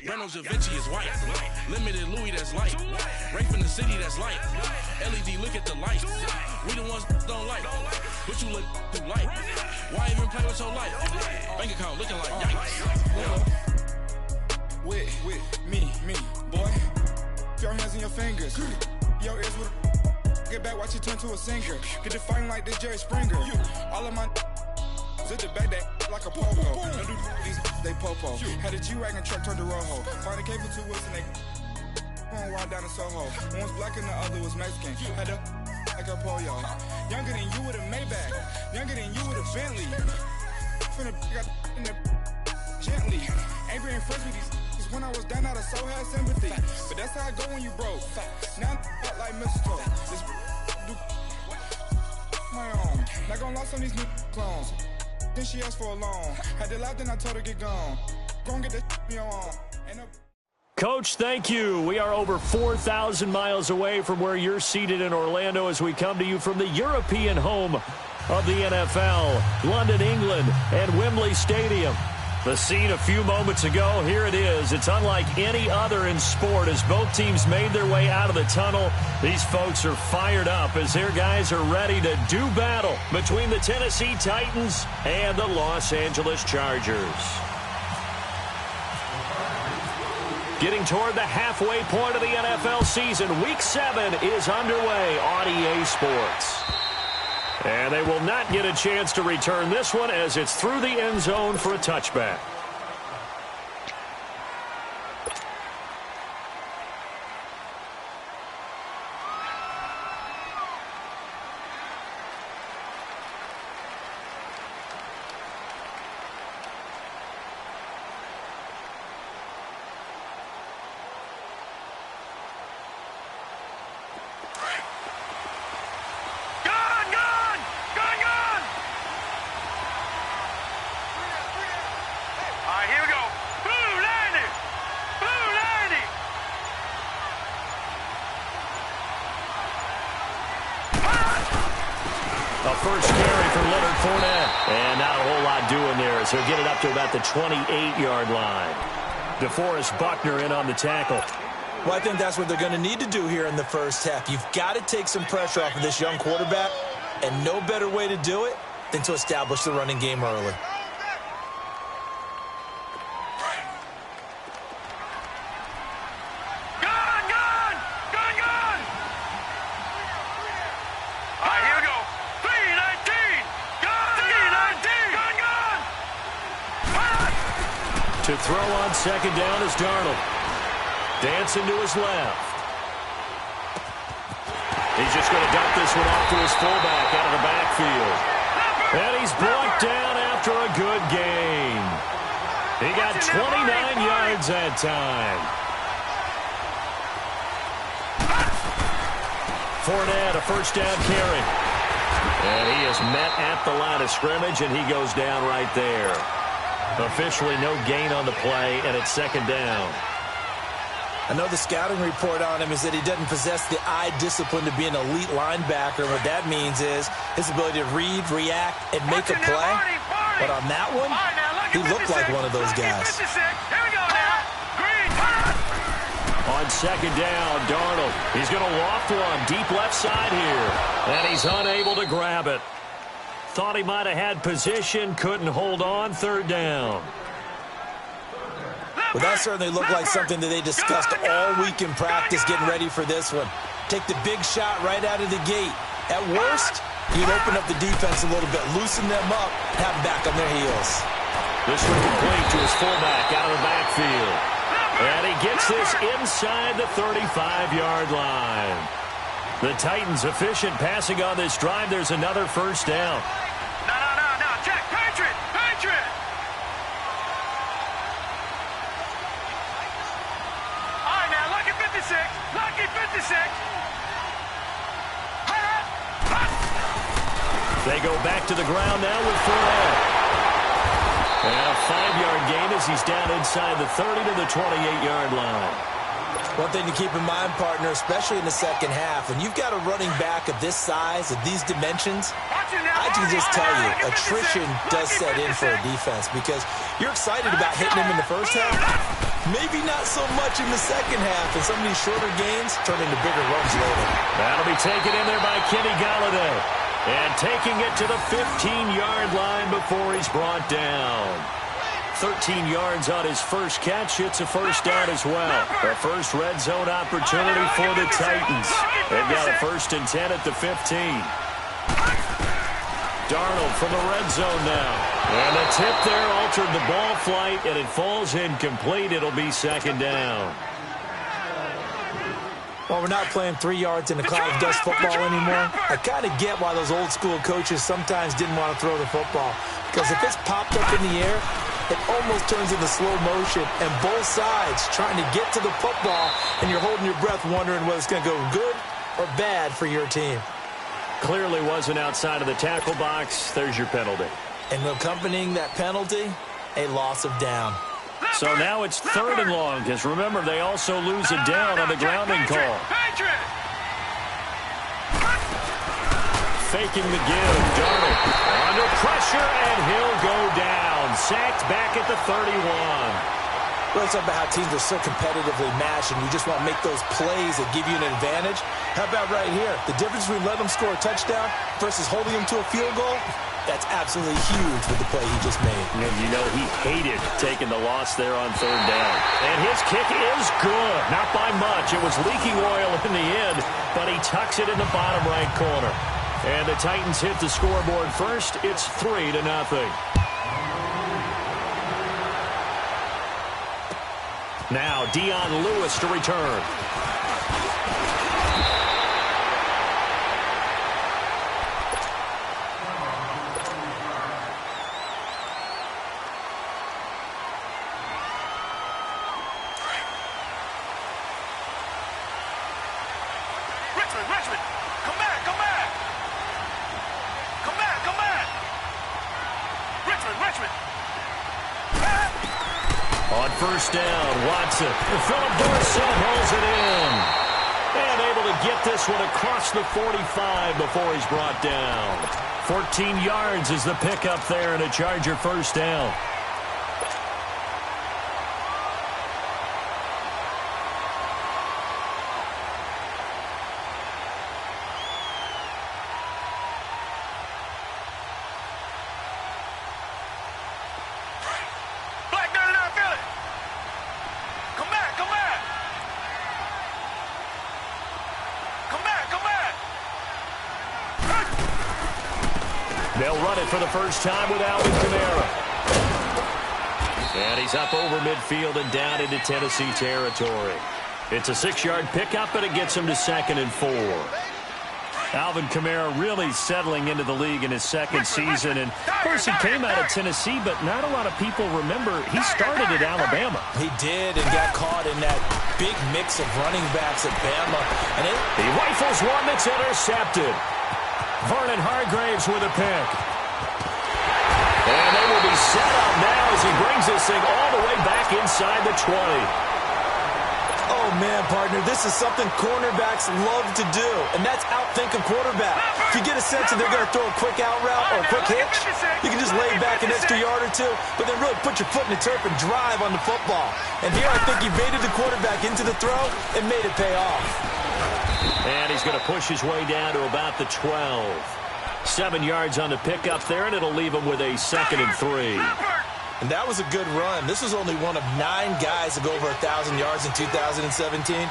Reynolds Da Vinci is white. Limited Louis, that's light. Rafe in the city, that's light. LED, look at the light. We the ones don't like. But you look too light. Why even play with your life? Bank account looking like yikes. With me, boy. Your hands and your fingers. Your ears with a get back, watch you turn to a singer. Get the fighting like this Jerry Springer. All of my zip the back that like a popo. Don't do these they popo. Had a G-Wagon truck turned to Rojo. Find a cable 2 wheels and they going wild down in Soho. One was black and the other was Mexican. Had a like a pollo. Younger than you with a Maybach. Younger than you with a Bentley. Finna got in the gently. Ain't been friends with these. When I was down, I so had sympathy. But that's how I go when you broke. Now I'm like mistletoe. This do my own. Not gonna lost on these new clones. Then she asked for a loan. Had to laugh, then I told her get gone. Go and get that me on. Coach, thank you. We are over 4,000 miles away from where you're seated in Orlando as we come to you from the European home of the NFL, London, England, and Wembley Stadium. The scene a few moments ago, here it is. It's unlike any other in sport as both teams made their way out of the tunnel. These folks are fired up as their guys are ready to do battle between the Tennessee Titans and the Los Angeles Chargers. Getting toward the halfway point of the NFL season, Week 7 is underway on EA Sports. And they will not get a chance to return this one as it's through the end zone for a touchback. First carry for Leonard Fournette. And not a whole lot doing there as he'll get it up to about the 28-yard line. DeForest Buckner in on the tackle. Well, I think that's what they're going to need to do here in the first half. You've got to take some pressure off of this young quarterback, and no better way to do it than to establish the running game early. To throw on second down is Darnold. Dancing to his left. He's just going to dump this one off to his fullback out of the backfield. And he's brought down after a good gain. He got 29 yards that time. Fournette, a first down carry. And he is met at the line of scrimmage, and he goes down right there. Officially no gain on the play, and it's second down. I know the scouting report on him is that he doesn't possess the eye discipline to be an elite linebacker. What that means is his ability to read, react, and make a play. But on that one, he looked like one of those guys. On second down, Darnold. He's going to loft one deep left side here, and he's unable to grab it. Thought he might have had position, couldn't hold on, third down. Well, that certainly looked like something that they discussed all week in practice getting ready for this one. Take the big shot right out of the gate. At worst, you'd open up the defense a little bit, loosen them up, have them back on their heels. This one complete to his fullback out of the backfield. And he gets this inside the 35-yard line. The Titans efficient passing on this drive. There's another first down. No. Check. Patriot. All right, now, lucky 56. Lucky 56. They go back to the ground now with Fournette. And a 5-yard gain as he's down inside the 30 to the 28-yard line. One thing to keep in mind, partner, especially in the second half, when you've got a running back of this size, of these dimensions, I can just tell you, attrition does set in for a defense because you're excited about hitting him in the first half, Maybe not so much in the second half, and some of these shorter gains turn into bigger runs later. That'll be taken in there by Kenny Galladay. And taking it to the 15-yard line before he's brought down. 13 yards on his first catch. It's a first down as well. The first red zone opportunity for the Titans. They've got a 1st and 10 at the 15. Darnold from the red zone now. And the tip there altered the ball flight, and it falls incomplete. It'll be 2nd down. Well, we're not playing 3 yards in a cloud of dust football anymore. I kind of get why those old school coaches sometimes didn't want to throw the football. Because if it's popped up in the air, it almost turns into slow motion. And both sides trying to get to the football, and you're holding your breath wondering whether it's going to go good or bad for your team. Clearly wasn't outside of the tackle box. There's your penalty. And accompanying that penalty, a loss of down. So now it's 3rd and long, because remember, they also lose a down on the grounding call. Faking the give. Darnold under pressure, and he'll go down. Sacked back at the 31. Well, it's about how teams are so competitively matched, and you just want to make those plays that give you an advantage. How about right here? The difference between letting them score a touchdown versus holding them to a field goal, that's absolutely huge with the play he just made. And you know he hated taking the loss there on 3rd down. And his kick is good. Not by much. It was leaking oil in the end, but he tucks it in the bottom right corner. And the Titans hit the scoreboard first. It's 3-0. Now Dion Lewis to return. Richmond, come back. Richmond. On 1st down, Watson. Philip Dorsett holds it in. And able to get this one across the 45 before he's brought down. 14 yards is the pickup there, and a Charger 1st down. They'll run it for the first time with Alvin Kamara. And he's up over midfield and down into Tennessee territory. It's a 6-yard pickup, and it gets him to 2nd and 4. Alvin Kamara really settling into the league in his 2nd season. And, of course, he came out of Tennessee, but not a lot of people remember he started at Alabama. He did, and got caught in that big mix of running backs at Bama. And he rifles one that's intercepted. Vernon Hargraves with a pick. And they will be set up now as he brings this thing all the way back inside the 20. Oh, man, partner, this is something cornerbacks love to do, and that's outthink a quarterback. If you get a sense that they're going to throw a quick out route or a quick hitch, you can just lay back an extra yard or two, but then really put your foot in the turf and drive on the football. And here I think he baited the quarterback into the throw and made it pay off. And he's going to push his way down to about the 12. 7 yards on the pickup there, and it'll leave him with a 2nd and 3. And that was a good run. This was only one of 9 guys to go over 1,000 yards in 2017. And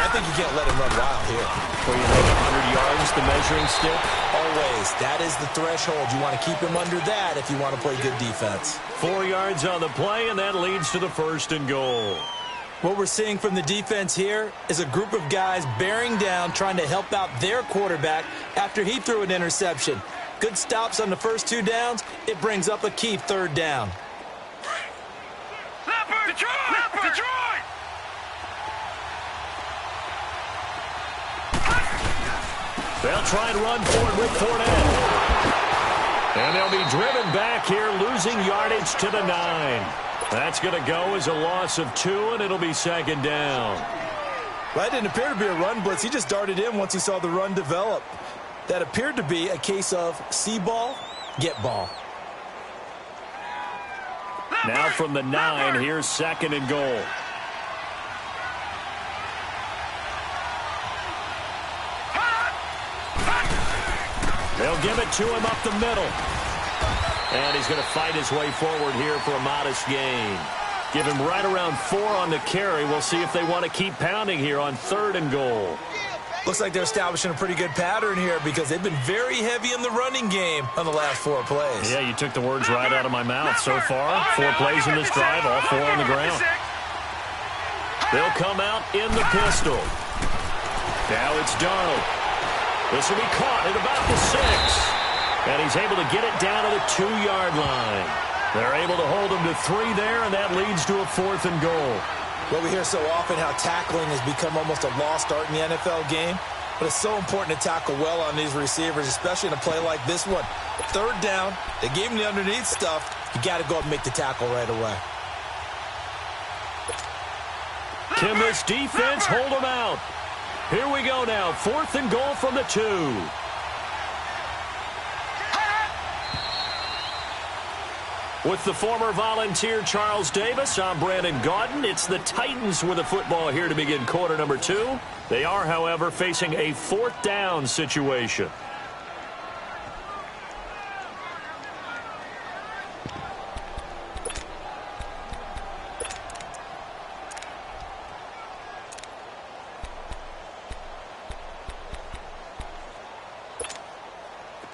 I think you can't let him run wild here. Where you think 100 yards, the measuring stick? Always. That is the threshold. You want to keep him under that if you want to play good defense. 4 yards on the play, and that leads to the 1st and goal. What we're seeing from the defense here is a group of guys bearing down, trying to help out their quarterback after he threw an interception. Good stops on the first 2 downs. It brings up a key 3rd down. Detroit! They'll try and run forward with Fournette. And they'll be driven back here, losing yardage to the 9. That's going to go as a loss of 2, and it'll be 2nd down. Well, that didn't appear to be a run blitz. He just darted in once he saw the run develop. That appeared to be a case of see ball, get ball. Now from the 9, here's 2nd and goal. They'll give it to him up the middle. And he's going to fight his way forward here for a modest gain. Give him right around 4 on the carry. We'll see if they want to keep pounding here on 3rd and goal. Looks like they're establishing a pretty good pattern here because they've been very heavy in the running game on the last 4 plays. Yeah, you took the words right out of my mouth. So far, 4 plays in this drive, all 4 on the ground. They'll come out in the pistol. Now it's Darnold. This will be caught at about the 6. And he's able to get it down to the 2-yard line. They're able to hold him to 3 there, and that leads to a 4th and goal. Well, we hear so often how tackling has become almost a lost art in the NFL game. But it's so important to tackle well on these receivers, especially in a play like this one. 3rd down, they gave him the underneath stuff. You got to go and make the tackle right away. Can this defense hold him out? Here we go now. 4th and goal from the 2. With the former Volunteer Charles Davis, I'm Brandon Gaudin. It's the Titans with the football here to begin quarter number 2. They are, however, facing a 4th down situation.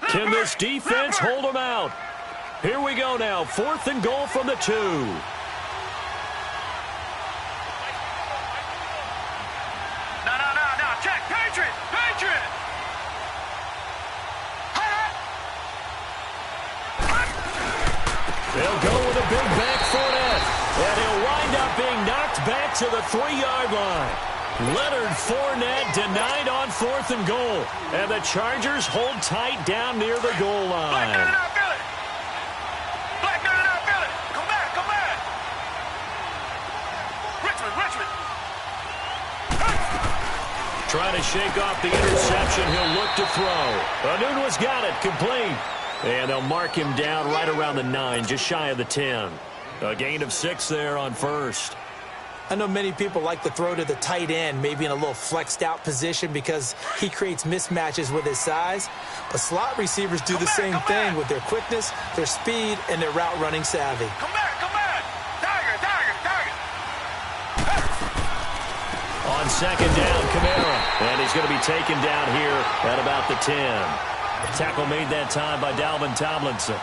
Can this defense hold them out? Here we go now. 4th and goal from the 2. No, check. Patriot. They'll go with a big back Fournette. And he'll wind up being knocked back to the 3-yard line. Leonard Fournette denied on 4th and goal. And the Chargers hold tight down near the goal line. Trying to shake off the interception. He'll look to throw. Anunua's got it. Complete. And they'll mark him down right around the 9, just shy of the 10. A gain of 6 there on 1st. I know many people like to throw to the tight end, maybe in a little flexed out position because he creates mismatches with his size. But slot receivers do the same thing with their quickness, their speed, and their route running savvy. Come back. On 2nd down, Kamara. And he's going to be taken down here at about the 10. Tackle made that time by Dalvin Tomlinson.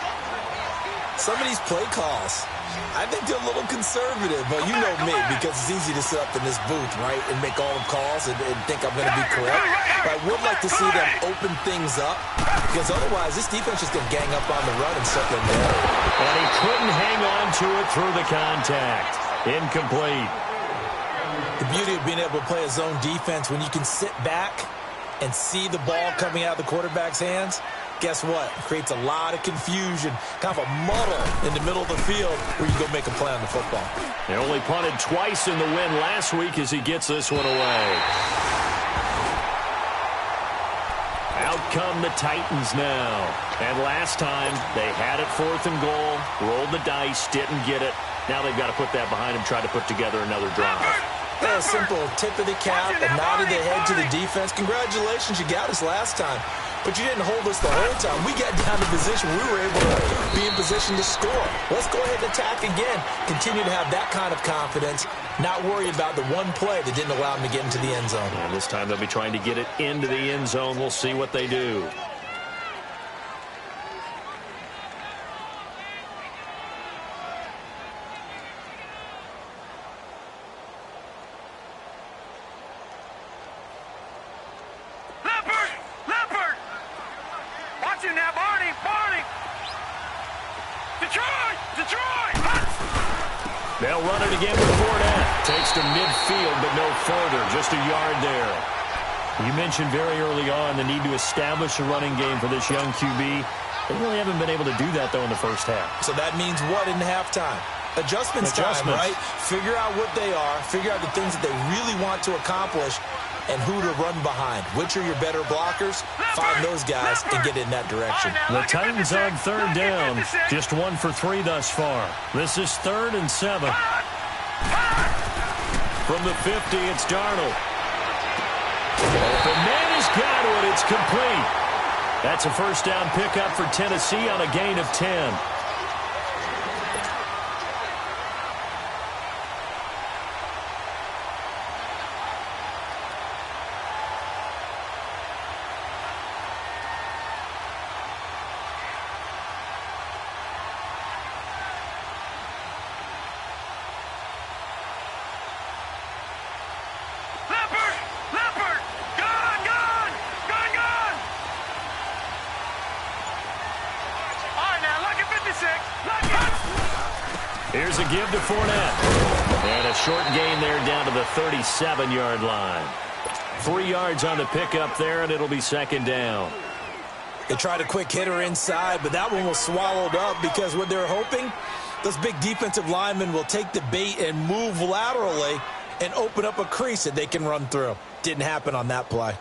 Some of these play calls, I think they're a little conservative, but you know me, because it's easy to sit up in this booth, right, and make all the calls and think I'm going to be correct. But I would like to see them open things up, because otherwise this defense is going to gang up on the run and shut them down. And he couldn't hang on to it through the contact. Incomplete. The beauty of being able to play a zone defense when you can sit back and see the ball coming out of the quarterback's hands, guess what? It creates a lot of confusion, kind of a muddle in the middle of the field where you go make a play on the football. They only punted twice in the win last week as he gets this one away. Out come the Titans now. And last time they had it 4th and goal, rolled the dice, didn't get it. Now they've got to put that behind them, try to put together another drive. A simple tip of the cap, a nod of the head to the defense. Congratulations, you got us last time. But you didn't hold us the whole time. We got down to position. We were able to be in position to score. Let's go ahead and attack again. Continue to have that kind of confidence. Not worry about the one play that didn't allow them to get into the end zone. And this time they'll be trying to get it into the end zone. We'll see what they do. They'll run it again with Fournette. Takes to midfield, but no further. Just a yard there. You mentioned very early on the need to establish a running game for this young QB. They really haven't been able to do that, though, in the first half. So that means what in halftime? Adjustments time, right? Figure out what they are. Figure out the things that they really want to accomplish and who to run behind. Which are your better blockers? Find those guys and get in that direction. The Titans on 3rd down. Just 1 for 3 thus far. This is 3rd and 7. From the 50, it's Darnold. The man has got it. It's complete. That's a first down pickup for Tennessee on a gain of 10. Here's a give to Fournette. And a short gain there down to the 37-yard line. 3 yards on the pickup there, and it'll be second down. They tried a quick hitter inside, but that one was swallowed up because what they're hoping, those big defensive linemen will take the bait and move laterally and open up a crease that they can run through. Didn't happen on that play.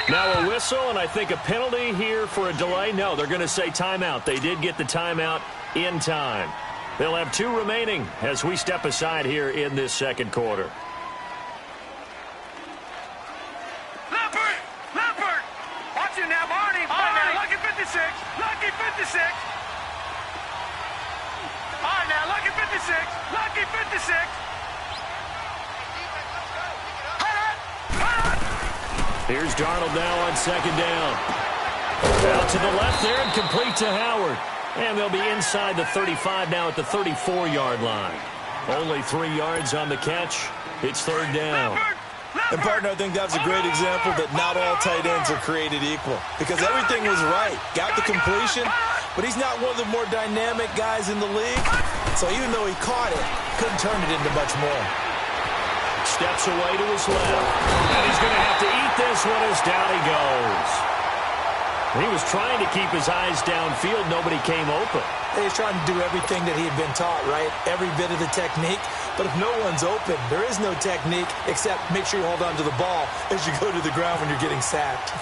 Now a whistle, and I think a penalty here for a delay. No, they're going to say timeout. They did get the timeout in time. They'll have 2 remaining as we step aside here in this second quarter. Leopard! Watch it now, Marnie! Lucky 56! Lucky 56! All right, now, Lucky 56! Lucky 56! Here's Darnold now on second down. Out to the left there and complete to Howard. And they'll be inside the 35 now at the 34-yard line. Only 3 yards on the catch. It's third down. And, partner, I think that's a great example that not all tight ends are created equal. Because everything was right. Got the completion, but he's not one of the more dynamic guys in the league. So even though he caught it, couldn't turn it into much more. Steps away to his left. And he's going to have to eat this one as down he goes. He was trying to keep his eyes downfield. Nobody came open. He's trying to do everything that he had been taught, right? Every bit of the technique. But if no one's open, there is no technique except make sure you hold on to the ball as you go to the ground when you're getting sacked.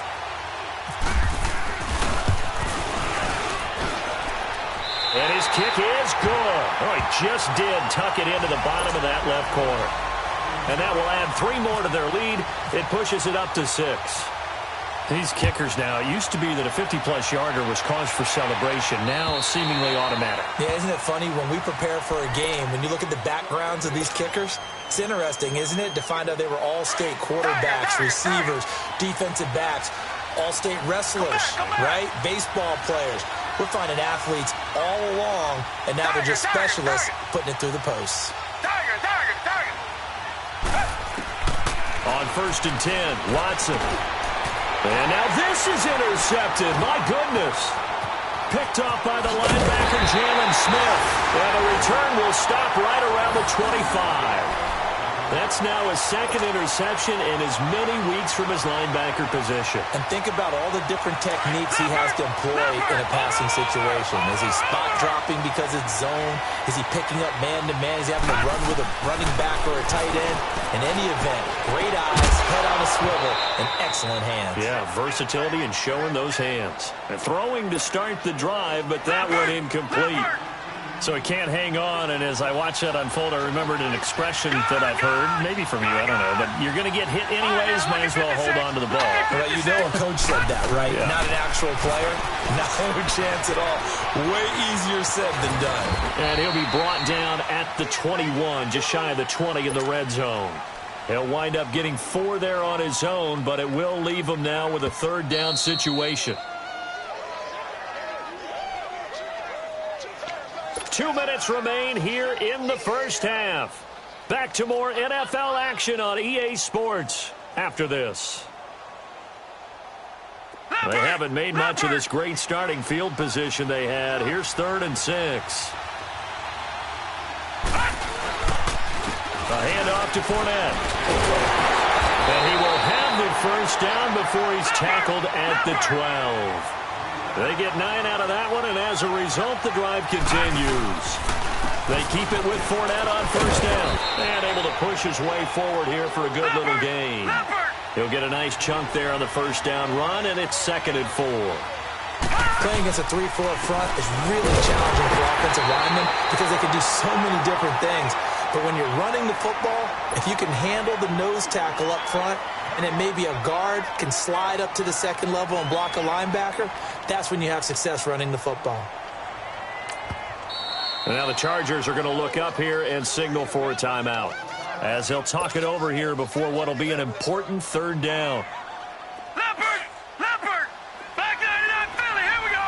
And his kick is good. Oh, he just did tuck it into the bottom of that left corner. And that will add 3 more to their lead. It pushes it up to 6. These kickers now, it used to be that a 50-plus yarder was cause for celebration. Now seemingly automatic. Yeah, isn't it funny when we prepare for a game, when you look at the backgrounds of these kickers, it's interesting, isn't it, to find out they were all-state quarterbacks, receivers, defensive backs, all-state wrestlers, right? Baseball players. We're finding athletes all along, and now they're just specialists putting it through the posts. On 1st and 10, Watson. And now this is intercepted. My goodness. Picked off by the linebacker, Jalen Smith. And the return will stop right around the 25. That's now his 2nd interception in as many weeks from his linebacker position. And think about all the different techniques he has to employ in a passing situation. Is he spot dropping because it's zone? Is he picking up man-to-man? Is he having to run with a running back or a tight end? In any event, great eyes, head on a swivel, and excellent hands. Yeah, versatility and showing those hands. And throwing to start the drive, but that one incomplete. So he can't hang on, and as I watch that unfold, I remembered an expression that I've heard, maybe from you, I don't know, but you're going to get hit anyways, might as well hold on to the ball. Well, you know a coach said that, right? Yeah. Not an actual player. No chance at all. Way easier said than done. And he'll be brought down at the 21, just shy of the 20 in the red zone. He'll wind up getting 4 there on his own, but it will leave him now with a 3rd down situation. 2 minutes remain here in the first half. Back to more NFL action on EA Sports after this. They haven't made much of this great starting field position they had. Here's 3rd and 6. A handoff to Fournette. And he will have the first down before he's tackled at the 12. They get 9 out of that one, and as a result, the drive continues. They keep it with Fournette on first down. And able to push his way forward here for a good little gain. He'll get a nice chunk there on the first down run, and it's 2nd and 4. Playing against a 3-4 front is really challenging for offensive linemen because they can do so many different things. But when you're running the football, if you can handle the nose tackle up front, and then maybe a guard can slide up to the second level and block a linebacker, that's when you have success running the football. And now the Chargers are going to look up here and signal for a timeout, as they'll talk it over here before what will be an important 3rd down. Leopard! Back 99 Philly, here we go!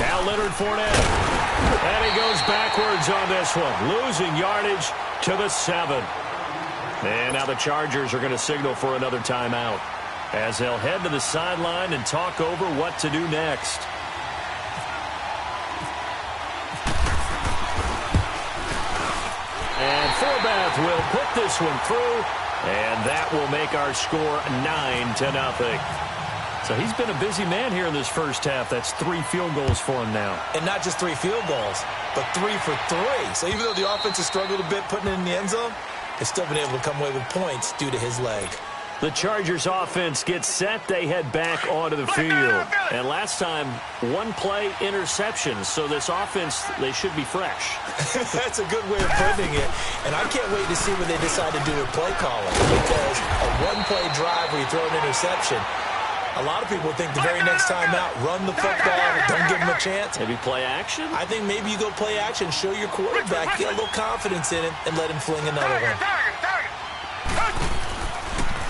Now Leonard Fournette. And he goes backwards on this one, losing yardage to the 7. And now the Chargers are going to signal for another timeout, as they'll head to the sideline and talk over what to do next. And Forbath will put this one through, and that will make our score 9-0. So he's been a busy man here in this first half. That's 3 field goals for him now. And not just 3 field goals, but 3 for 3. So even though the offense has struggled a bit putting it in the end zone, they've still been able to come away with points due to his leg. The Chargers offense gets set. They head back onto the field. And last time, 1-play interception. So this offense, they should be fresh. That's a good way of putting it. And I can't wait to see what they decide to do with play calling. Because a 1-play drive where you throw an interception, a lot of people think the very next time out, run the football, don't give them a chance. Maybe play action? I think maybe you go play action, show your quarterback, get a little confidence in him, and let him fling another one.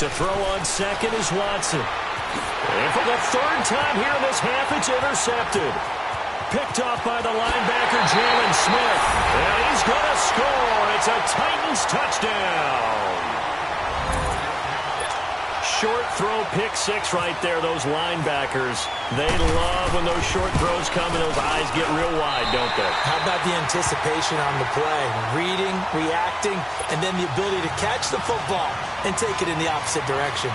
To throw on second is Watson. And for the 3rd time here in this half, it's intercepted. Picked off by the linebacker, Jalen Smith. And he's going to score. It's a Titans touchdown. Short throw, pick 6 right there. Those linebackers, they love when those short throws come and those eyes get real wide, don't they? How about the anticipation on the play? Reading, reacting, and then the ability to catch the football and take it in the opposite direction.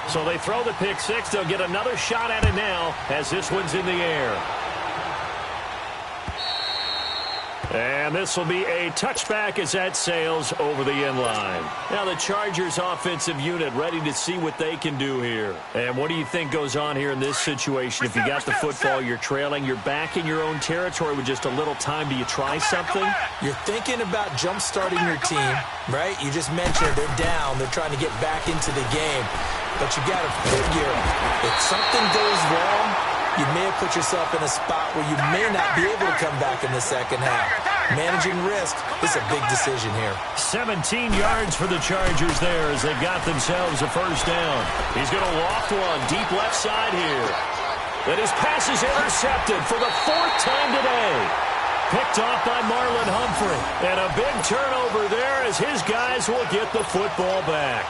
So they throw the pick 6. They'll get another shot at it now as this one's in the air. And this will be a touchback as that sails over the end line. Now the Chargers offensive unit ready to see what they can do here. And what do you think goes on here in this situation? If you got the football, you're trailing, you're back in your own territory with just a little time. Do you try something? You're thinking about jump-starting your team, right? You just mentioned they're down. They're trying to get back into the game. But you got to figure if something goes wrong, you may have put yourself in a spot where you may not be able to come back in the second half. Managing risk is a big decision here. 17 yards for the Chargers there as they've got themselves a first down. He's going to loft one deep left side here. And his pass is intercepted for the 4th time today. Picked off by Marlon Humphrey. And a big turnover there as his guys will get the football back.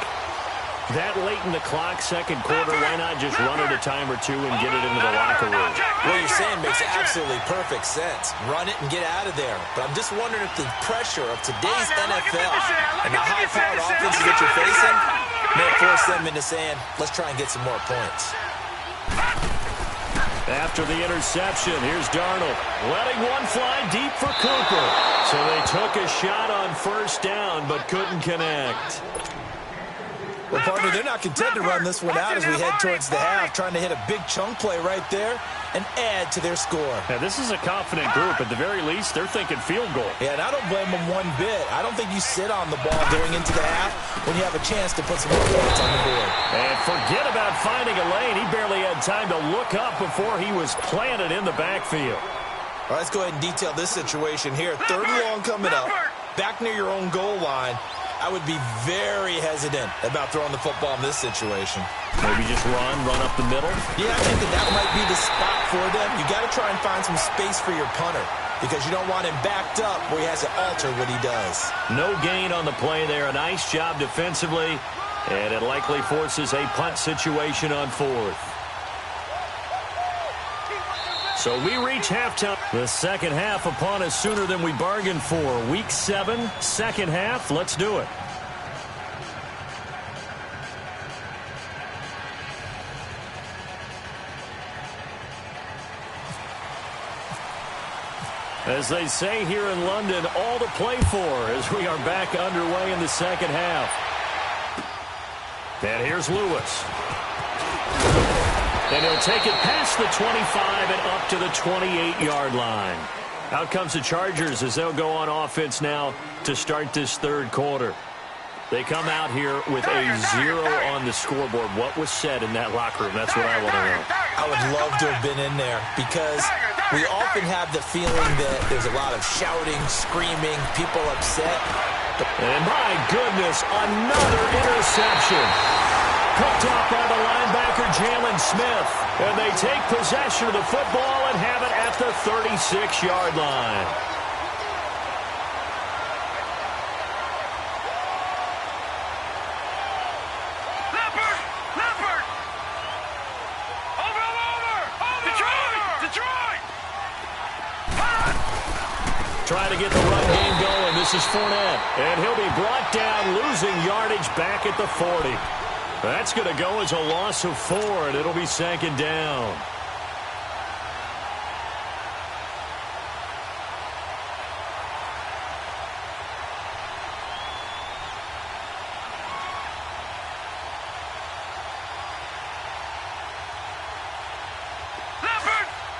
That late in the clock, second quarter, why not just run it a time or two and get it into the locker room? What you're saying makes absolutely perfect sense. Run it and get out of there. But I'm just wondering if the pressure of today's NFL and the high-powered offenses that you're facing may force them into saying, let's try and get some more points. After the interception, here's Darnold. Letting one fly deep for Cooper. So they took a shot on first down but couldn't connect. Well, partner, they're not content to run this one out as we head towards the half, trying to hit a big chunk play right there and add to their score. Now, this is a confident group. At the very least, they're thinking field goal. Yeah, and I don't blame them one bit. I don't think you sit on the ball going into the half when you have a chance to put some more points on the board. And forget about finding a lane. He barely had time to look up before he was planted in the backfield. All right, let's go ahead and detail this situation here. 3rd and long coming up, back near your own goal line. I would be very hesitant about throwing the football in this situation. Maybe just run up the middle? Yeah, I think that might be the spot for them. You got to try and find some space for your punter because you don't want him backed up where he has to alter what he does. No gain on the play there. A nice job defensively, and it likely forces a punt situation on 4th. So we reach halftime. The second half upon us sooner than we bargained for. Week 7, second half. Let's do it. As they say here in London, all to play for as we are back underway in the second half. And here's Lewis. And he'll take it past the 25 and up to the 28-yard line. Out comes the Chargers as they'll go on offense now to start this third quarter. They come out here with a 0 on the scoreboard. What was said in that locker room? That's what I want to know. I would love to have been in there because we often have the feeling that there's a lot of shouting, screaming, people upset. And my goodness, another interception. Picked off by the linebacker, Jalen Smith. And they take possession of the football and have it at the 36-yard line. Trying to get the run game going. This is Fournette. And he'll be brought down, losing yardage back at the 40. That's going to go as a loss of 4, and it'll be second down.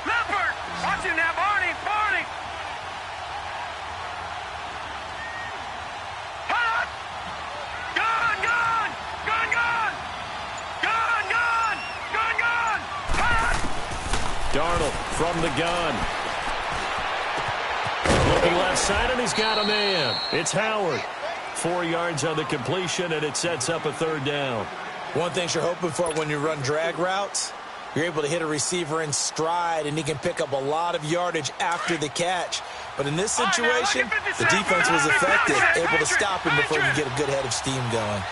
Leopard! Watch him now, Barney! Darnold from the gun. Looking left side, and he's got a man. It's Howard. 4 yards on the completion, and it sets up a third down. One thing you're hoping for when you run drag routes, you're able to hit a receiver in stride, and he can pick up a lot of yardage after the catch. But in this situation, the defense was effective, able to stop him before he could get a good head of steam going.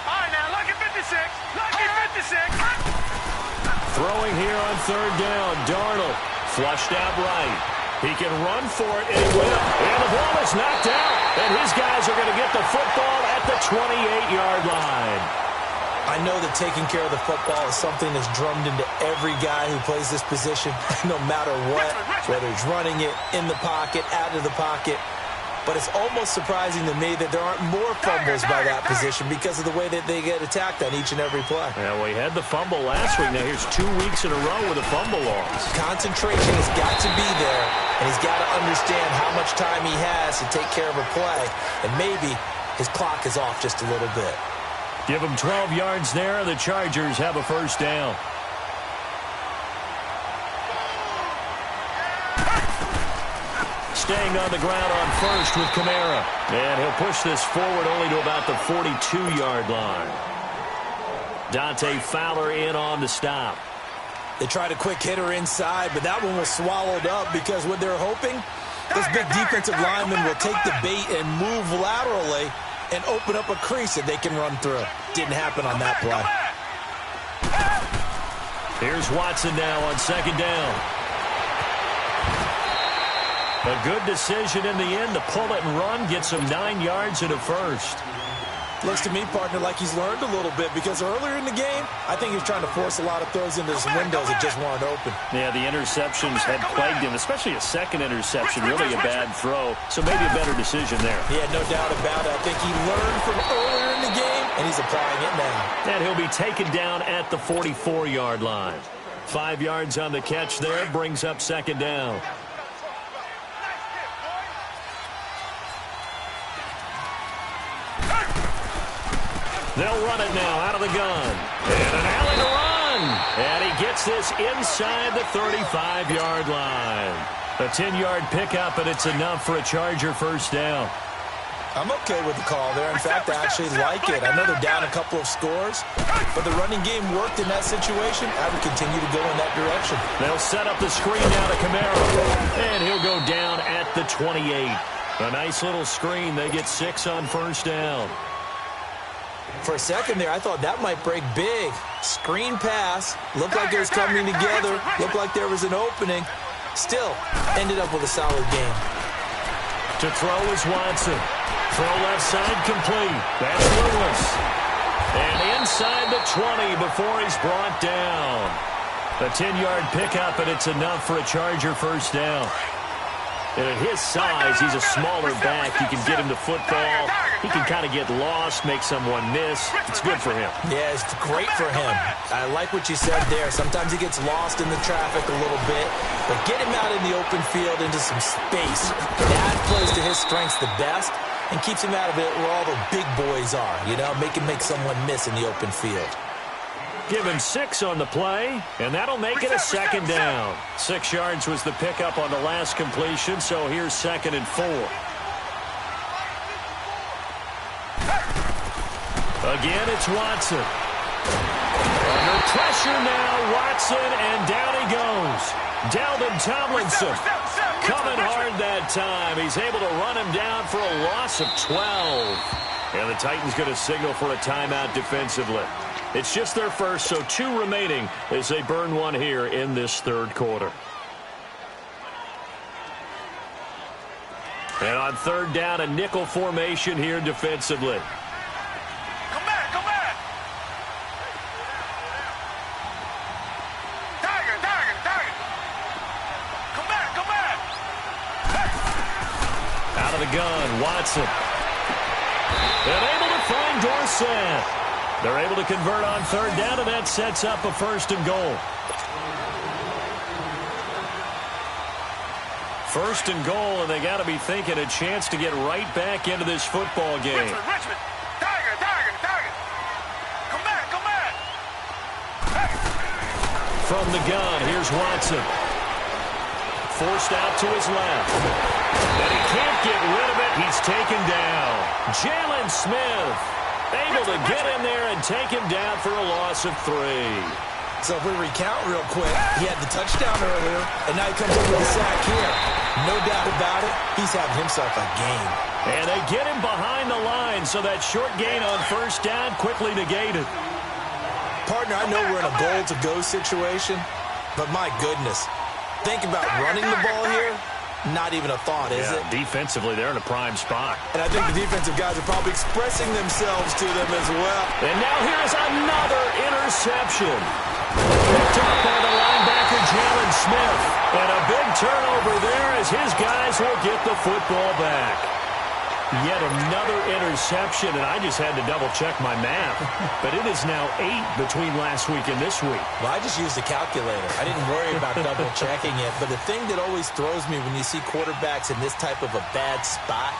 All right, now, look at 56. Look at 56. Throwing here on third down. Darnold flushed out right. He can run for it, and he will. And the ball is knocked out. And his guys are going to get the football at the 28-yard line. I know that taking care of the football is something that's drummed into every guy who plays this position, no matter what, whether he's running it, in the pocket, out of the pocket. But it's almost surprising to me that there aren't more fumbles by that position because of the way that they get attacked on each and every play. Yeah, we had the fumble last week. Now here's 2 weeks in a row with a fumble loss. Concentration has got to be there, and he's got to understand how much time he has to take care of a play. And maybe his clock is off just a little bit. Give him 12 yards there. The Chargers have a first down. Staying on the ground on first with Kamara. And he'll push this forward only to about the 42-yard line. Dante Fowler in on the stop. They tried a quick hitter inside, but that one was swallowed up because what they're hoping, this big defensive lineman will take the bait and move laterally and open up a crease that they can run through. Didn't happen on that play. Here's Watson now on second down. A good decision in the end to pull it and run, get some 9 yards and a first. Looks to me, partner, like he's learned a little bit because earlier in the game, I think he was trying to force a lot of throws into some windows that just weren't open. Yeah, the interceptions had plagued him, especially a second interception, really a bad throw. So maybe a better decision there. Yeah, no doubt about it. I think he learned from earlier in the game, and he's applying it now. And he'll be taken down at the 44-yard line. 5 yards on the catch there, brings up second down. They'll run it now out of the gun. And an alley to run. And he gets this inside the 35-yard line. A 10-yard pickup, and it's enough for a Charger first down. I'm okay with the call there. In fact, I actually like it. I know they're down a couple of scores, but the running game worked in that situation. I would continue to go in that direction. They'll set up the screen now to Kamara. And he'll go down at the 28. A nice little screen. They get 6 on first down. For a second there, I thought that might break big. Screen pass. Looked like it was coming together. Looked like there was an opening. Still, ended up with a solid game. To throw is Watson. Throw left side complete. That's Lewis. And inside the 20 before he's brought down. A 10-yard pickup, and it's enough for a Charger first down. And at his size, he's a smaller back. You can get him the football. He can kind of get lost, make someone miss. It's good for him. Yeah, it's great for him. I like what you said there. Sometimes he gets lost in the traffic a little bit, but get him out in the open field into some space. That plays to his strengths the best and keeps him out of it where all the big boys are, you know, make someone miss in the open field. Give him 6 on the play, and that'll make it a second down. 6 yards was the pickup on the last completion, so here's 2nd and 4. Again, it's Watson. Under pressure now, Watson, and down he goes. Dalvin Tomlinson coming hard that time. He's able to run him down for a loss of 12. And the Titans going to signal for a timeout defensively. It's just their first, so 2 remaining as they burn one here in this third quarter. And on 3rd down, a nickel formation here defensively. Come back, come back. Tiger, tiger, tiger. Come back, come back. Out of the gun, Watson. And able to find Dorsett. They're able to convert on 3rd down, and that sets up a 1st and goal. 1st and goal, and they got to be thinking a chance to get right back into this football game. Richmond. Tiger, tiger, tiger. Come back, come back. Hey. From the gun, here's Watson. Forced out to his left. And he can't get rid of it. He's taken down. Jalen Smith able to get in there and take him down for a loss of 3. So if we recount real quick, he had the touchdown earlier, and now he comes up with a sack here. No doubt about it, he's having himself a game. And they get him behind the line, so that short gain on 1st down quickly negated. Partner, I know we're in a goal-to-go situation, but my goodness, think about running the ball here. Not even a thought, is it? Defensively, they're in a prime spot. And I think the defensive guys are probably expressing themselves to them as well. And now here's another interception. Picked up by the linebacker, Jalen Smith. And a big turnover there as his guys will get the football back. Yet another interception, and I just had to double-check my math. But it is now 8 between last week and this week. Well, I just used a calculator. I didn't worry about double-checking it. But the thing that always throws me when you see quarterbacks in this type of a bad spot,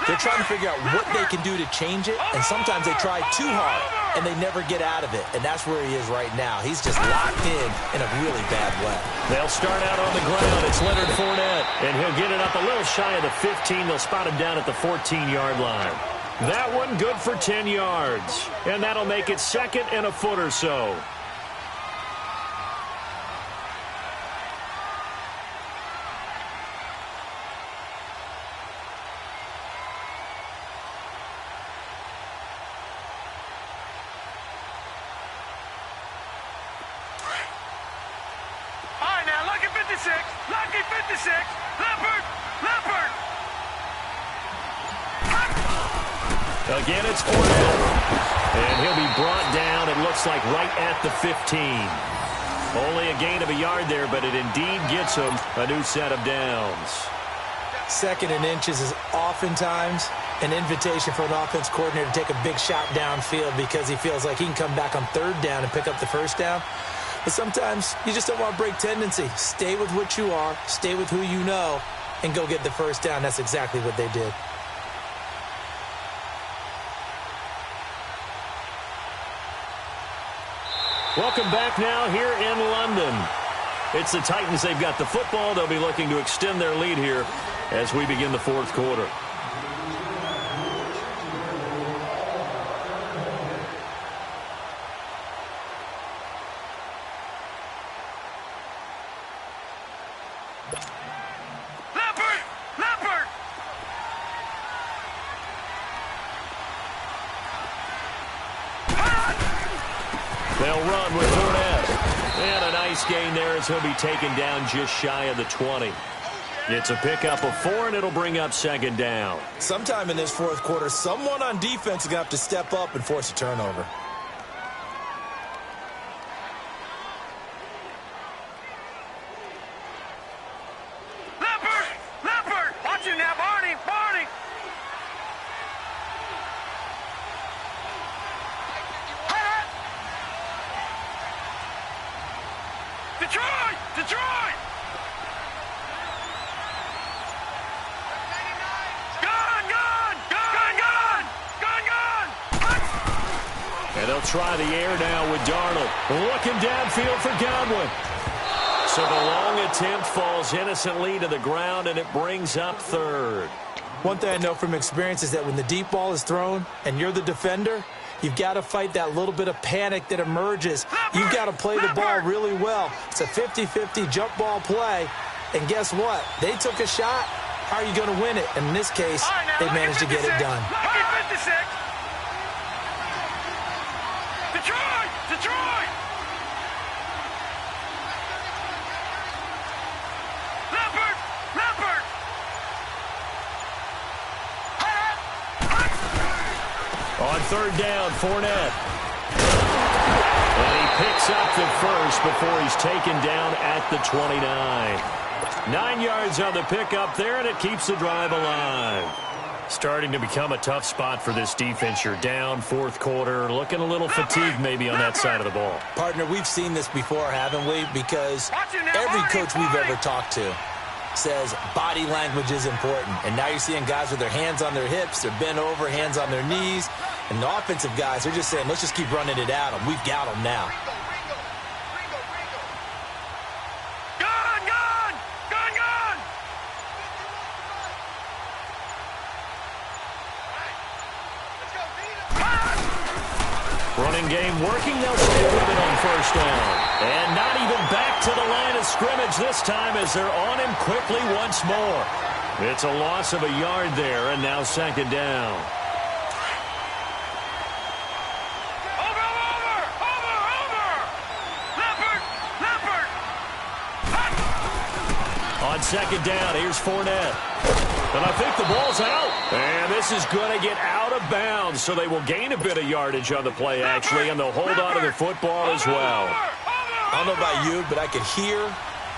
they're trying to figure out what they can do to change it, and sometimes they try too hard, and they never get out of it. And that's where he is right now. He's just locked in a really bad way. They'll start out on the ground. It's Leonard Fournette, and he'll get it up a little shy of the 15. They'll spot him down at the 14-yard line. That one good for 10 yards, and that'll make it 2nd and a foot or so. Lucky 56, Leopard, Leopard. Again, it's Fournette. And he'll be brought down, it looks like, right at the 15. Only a gain of a yard there, but it indeed gets him a new set of downs. 2nd and inches is oftentimes an invitation for an offense coordinator to take a big shot downfield because he feels like he can come back on 3rd down and pick up the 1st down. But sometimes you just don't want to break tendency. Stay with what you are, stay with who you know, and go get the 1st down. That's exactly what they did. Welcome back now here in London. It's the Titans. They've got the football. They'll be looking to extend their lead here as we begin the 4th quarter. Leopard, Leopard. They'll run with Fournette. And a nice gain there as he'll be taken down just shy of the 20. It's a pickup of 4, and it'll bring up 2nd down. Sometime in this 4th quarter, someone on defense is going to have to step up and force a turnover. Leopard, Leopard. Detroit! Detroit! And they'll try the air now with Darnold. Looking downfield for Godwin. So the long attempt falls innocently to the ground, and it brings up third. One thing I know from experience is that when the deep ball is thrown and you're the defender, you've got to fight that little bit of panic that emerges. You've got to play the ball really well. It's a 50-50 jump ball play. And guess what? They took a shot. How are you going to win it? And in this case, they managed to get it done. Lucky 56. Detroit! Detroit! Leopard! Leopard! On third down, Fournette. And he picks up the first before he's taken down at the 29. 9 yards on the pickup there, and it keeps the drive alive. Starting to become a tough spot for this defense. You're down fourth quarter, looking a little fatigued maybe on that side of the ball. Partner, we've seen this before, haven't we? Because every coach we've ever talked to says body language is important. And now you're seeing guys with their hands on their hips, they're bent over, hands on their knees. And the offensive guys, they're just saying, let's just keep running it at them. We've got them now. Running game working. They'll stay with it on first down. And not even back to the line of scrimmage this time as they're on him quickly once more. It's a loss of a yard there, and now second down. Over! Leopard! Leopard! On second down, here's Fournette. And I think the ball's out. And this is going to get out of bounds, so they will gain a bit of yardage on the play, actually, and they'll hold on to the football as well. I don't know about you, but I could hear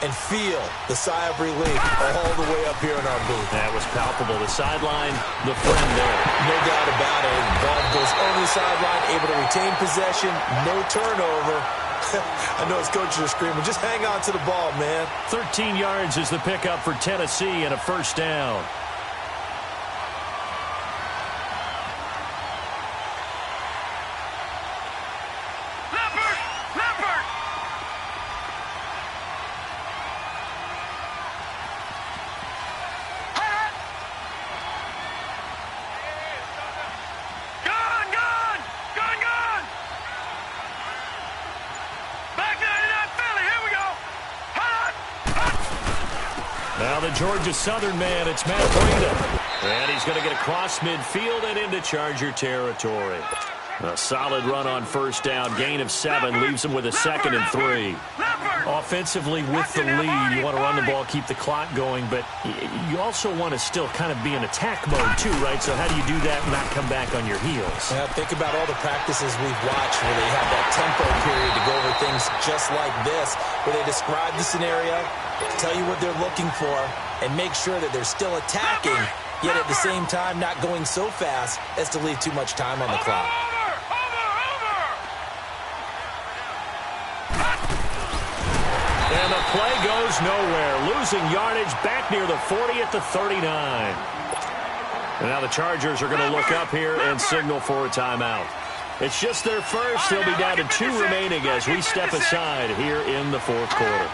and feel the sigh of relief all the way up here in our booth. That was palpable. The sideline, the friend there. No doubt about it. Ball goes over the sideline, able to retain possession, no turnover. I know his coaches are screaming, just hang on to the ball, man. 13 yards is the pickup for Tennessee and a first down. Now the Georgia Southern man, it's Matt Breida. And he's going to get across midfield and into Charger territory. A solid run on first down. Gain of 7 leaves him with a 2nd and 3. Offensively with the lead, you want to run the ball, keep the clock going, but you also want to still kind of be in attack mode too, right? So how do you do that and not come back on your heels? Yeah, think about all the practices we've watched where they have that tempo period to go over things just like this, where they describe the scenario, tell you what they're looking for, and make sure that they're still attacking, yet at the same time not going so fast as to leave too much time on the clock. And the play goes nowhere. Losing yardage back near the 40 at the 39. And now the Chargers are going to look up here and signal for a timeout. It's just their first. They'll be down to 2 remaining as we step aside here in the fourth quarter.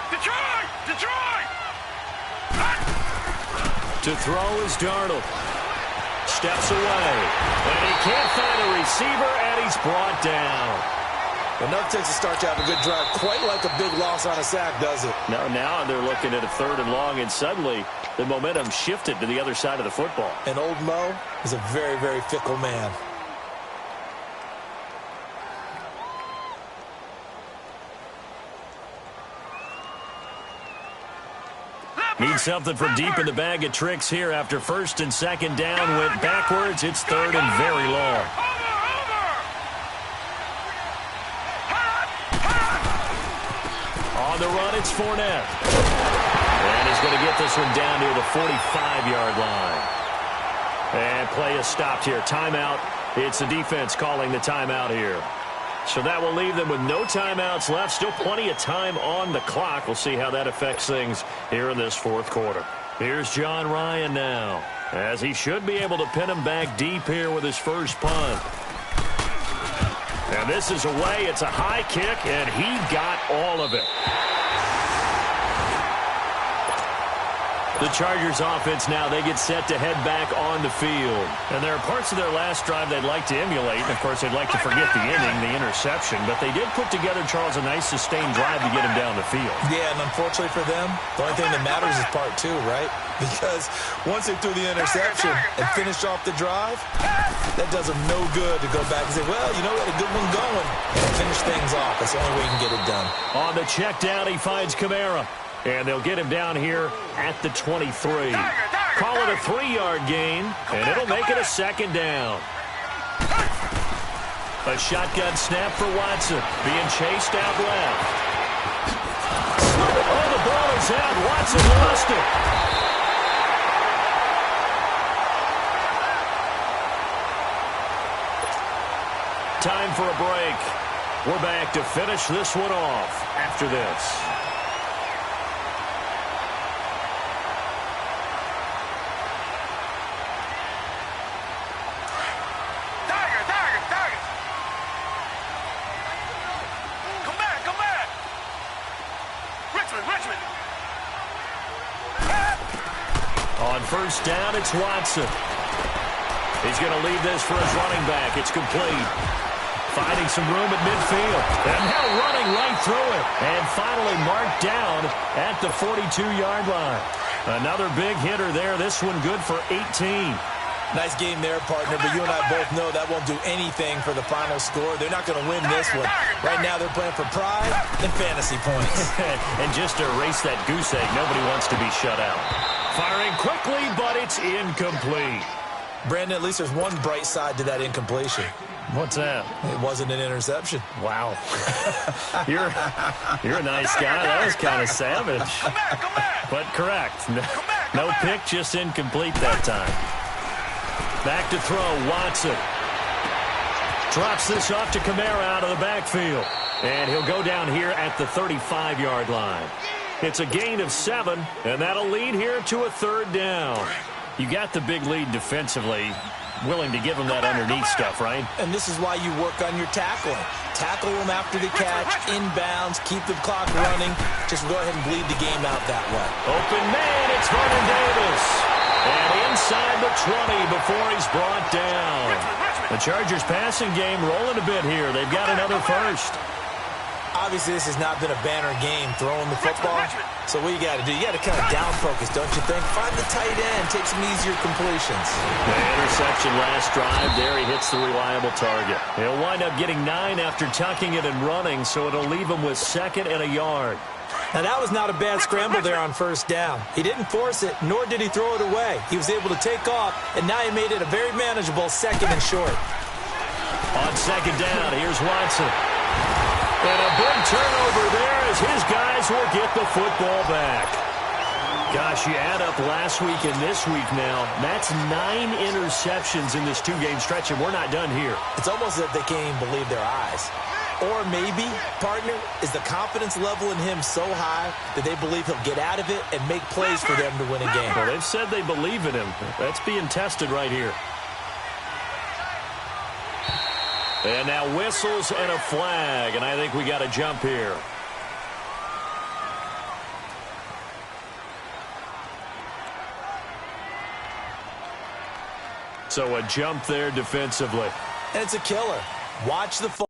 Detroit! To throw is Darnold. Steps away. And he can't find a receiver, and he's brought down. Enough takes to start to have a good drive. Quite like a big loss on a sack, does it? Now they're looking at a 3rd and long, and suddenly the momentum shifted to the other side of the football. And old Mo is a very, very fickle man. Need something from deep in the bag of tricks here after 1st and 2nd down. Went backwards. It's 3rd and very long. On the run, it's Fournette. And he's going to get this one down near the 45-yard line. And play is stopped here. Timeout. It's the defense calling the timeout here. So that will leave them with no timeouts left. Still plenty of time on the clock. We'll see how that affects things here in this fourth quarter. Here's John Ryan now, as he should be able to pin him back deep here with his first punt. And this is away. It's a high kick, and he got all of it. The Chargers offense now, they get set to head back on the field. And there are parts of their last drive they'd like to emulate. And, of course, they'd like to forget the inning, the interception. But they did put together, Charles, a nice sustained drive to get him down the field. Yeah, and unfortunately for them, the only thing that matters is part two, right? Because once they threw the interception and finished off the drive, that does them no good to go back and say, well, you know, we had a good one going. And finish things off. That's the only way you can get it done. On the check down, he finds Kamara. And they'll get him down here at the 23. Call it a 3-yard gain, and it'll make it a second down. A shotgun snap for Watson, being chased out left. Oh, the ball is out. Watson lost it. Time for a break. We're back to finish this one off after this. First down, it's Watson. He's going to leave this for his running back. It's complete. Finding some room at midfield. And now running right through it. And finally marked down at the 42-yard line. Another big hitter there. This one good for 18. Nice game there, partner, but you and I both know that won't do anything for the final score. They're not going to win this one. Right now they're playing for pride and fantasy points. And just to erase that goose egg, nobody wants to be shut out. Firing quickly, but it's incomplete. Brandon, at least there's one bright side to that incompletion. What's that? It wasn't an interception. Wow. You're a nice guy. That was kind of savage. But correct. No pick, just incomplete that time. Back to throw, Watson. Drops this off to Kamara out of the backfield. And he'll go down here at the 35-yard line. It's a gain of 7, and that'll lead here to a third down. You got the big lead defensively. Willing to give them that underneath stuff, right? And this is why you work on your tackling. Tackle them after the catch, inbounds, keep the clock running. Just go ahead and bleed the game out that way. Open man, it's Vernon Davis. And inside the 20 before he's brought down. The Chargers passing game rolling a bit here. They've got another first. Obviously, this has not been a banner game throwing the football. So what you got to do, you got to kind of down focus, don't you think? Find the tight end, take some easier completions. The interception last drive there, he hits the reliable target. He'll wind up getting 9 after tucking it and running, so it'll leave him with 2nd and a yard. Now, that was not a bad scramble there on first down. He didn't force it, nor did he throw it away. He was able to take off, and now he made it a very manageable 2nd and short. On 2nd down, here's Watson. And a big turnover there as his guys will get the football back. Gosh, you add up last week and this week now, that's 9 interceptions in this 2-game stretch, and we're not done here. It's almost as if they can't even believe their eyes. Or maybe, partner, is the confidence level in him so high that they believe he'll get out of it and make plays for them to win a game. Well, they've said they believe in him. That's being tested right here. And now whistles and a flag, and I think we got a jump here. So a jump there defensively. And it's a killer. Watch the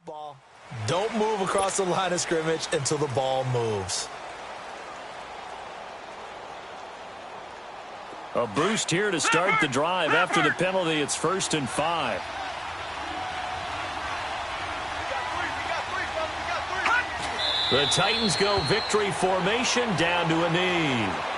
Ball. Don't move across the line of scrimmage until the ball moves. A boost here to start the drive. After the penalty, it's 1st and 5. The Titans go victory formation down to a knee.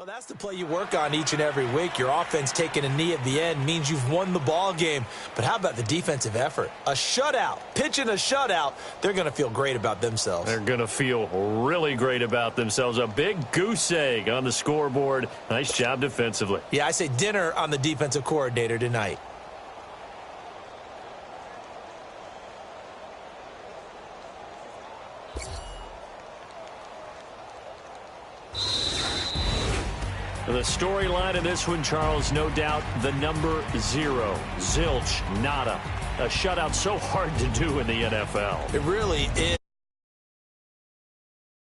Well, that's the play you work on each and every week. Your offense taking a knee at the end means you've won the ball game. But how about the defensive effort? A shutout, pitching a shutout, they're going to feel great about themselves. They're going to feel really great about themselves. A big goose egg on the scoreboard. Nice job defensively. Yeah, I say dinner on the defensive coordinator tonight. The storyline of this one, Charles, no doubt the number 0. Zilch, nada. A shutout so hard to do in the NFL. It really is.